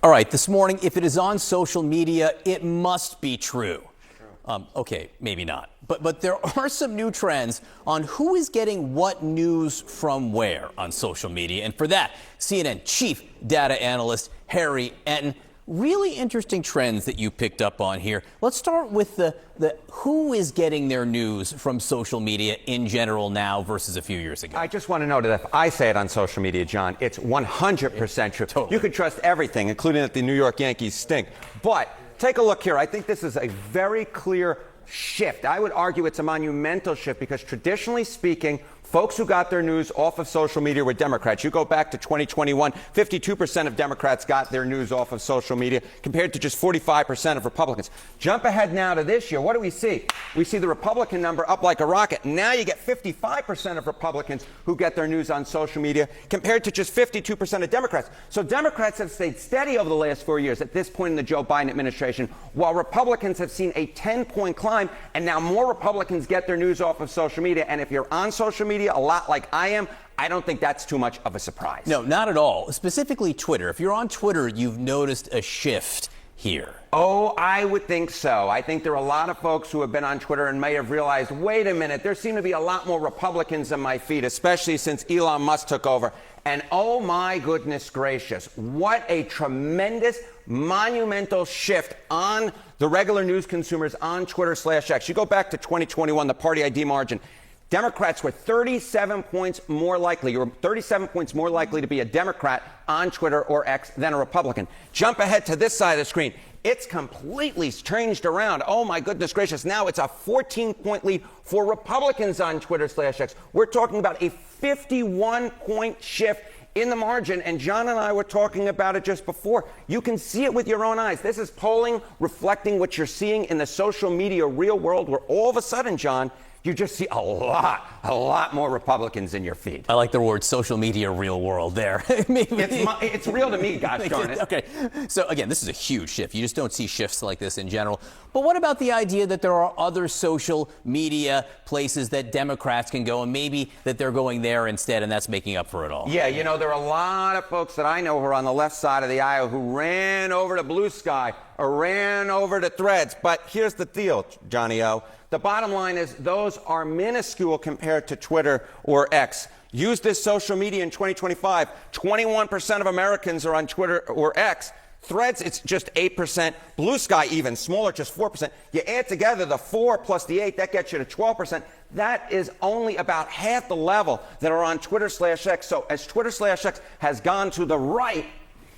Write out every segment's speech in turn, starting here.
All right, this morning, if it is on social media, it must be true. Okay, maybe not. But there are some new trends on who is getting what news from where on social media. And for that, CNN chief data analyst Harry Enten. Really interesting trends that you picked up on here. Let's start with the who is getting their news from social media in general now versus a few years ago. I just want to note that if I say it on social media, John, it's 100% true. Totally. You can trust everything, including that the New York Yankees stink. But take a look here. I think this is a very clear shift. I would argue it's a monumental shift because traditionally speaking, folks who got their news off of social media were Democrats. You go back to 2021, 52% of Democrats got their news off of social media compared to just 45% of Republicans. Jump ahead now to this year. What do we see? We see the Republican number up like a rocket. Now you get 55% of Republicans who get their news on social media compared to just 52% of Democrats. So Democrats have stayed steady over the last 4 years at this point in the Joe Biden administration, while Republicans have seen a 10-point climb, and now more Republicans get their news off of social media. And if you're on social media a lot like I am, I don't think that's too much of a surprise. No, not at all. Specifically Twitter. If you're on Twitter, you've noticed a shift here. Oh, I would think so. I think there are a lot of folks who have been on Twitter and may have realized, wait a minute, there seem to be a lot more Republicans in my feed, especially since Elon Musk took over. And oh my goodness gracious, what a tremendous, monumental shift on the regular news consumers on Twitter/X. You go back to 2021, the party ID margin. Democrats were 37 points more likely. You were 37 points more likely to be a Democrat on Twitter or X than a Republican. Jump ahead to this side of the screen. It's completely changed around. Oh, my goodness gracious. Now it's a 14-point lead for Republicans on Twitter/X. We're talking about a 51-point shift in the margin, and John and I were talking about it just before. You can see it with your own eyes. This is polling reflecting what you're seeing in the social media real world, where all of a sudden, John, you just see a lot more Republicans in your feed. I like the word social media real world there. It's real to me, gosh darn it. Okay, so again, this is a huge shift. You just don't see shifts like this in general. But what about the idea that there are other social media places that Democrats can go and maybe that they're going there instead and that's making up for it all? Yeah, you know, there are a lot of folks that I know who are on the left side of the aisle who ran over to Blue Sky or ran over to Threads. But here's the deal, Johnny O. The bottom line is those are minuscule compared to Twitter or X. Use this social media in 2025. 21% of Americans are on Twitter or X. Threads, it's just 8%. Blue Sky, even smaller, just 4%. You add together the 4 plus the 8, that gets you to 12%. That is only about half the level that are on Twitter/X. So as Twitter/X has gone to the right,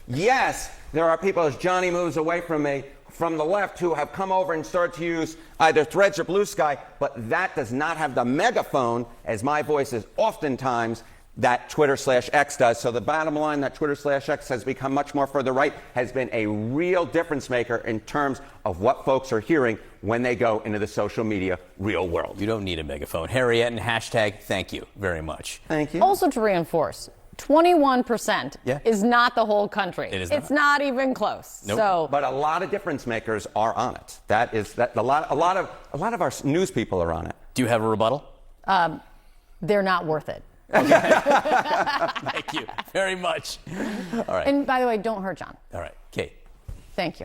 yes, there are people, as Johnny moves away from me, from the left who have come over and started to use either Threads or Blue Sky, but that does not have the megaphone, as my voice is oftentimes, that Twitter/X does. So the bottom line, that Twitter/X has become much more further right, has been a real difference maker in terms of what folks are hearing when they go into the social media real world. You don't need a megaphone. Harry Enten, hashtag thank you very much. Thank you. Also to reinforce, 21% is not the whole country. It is not. It's not even close. Nope. So, but a lot of difference makers are on it. A lot of our news people are on it. Do you have a rebuttal? they're not worth it. Thank you very much. All right. And by the way, don't hurt John. All right. Kate. Thank you.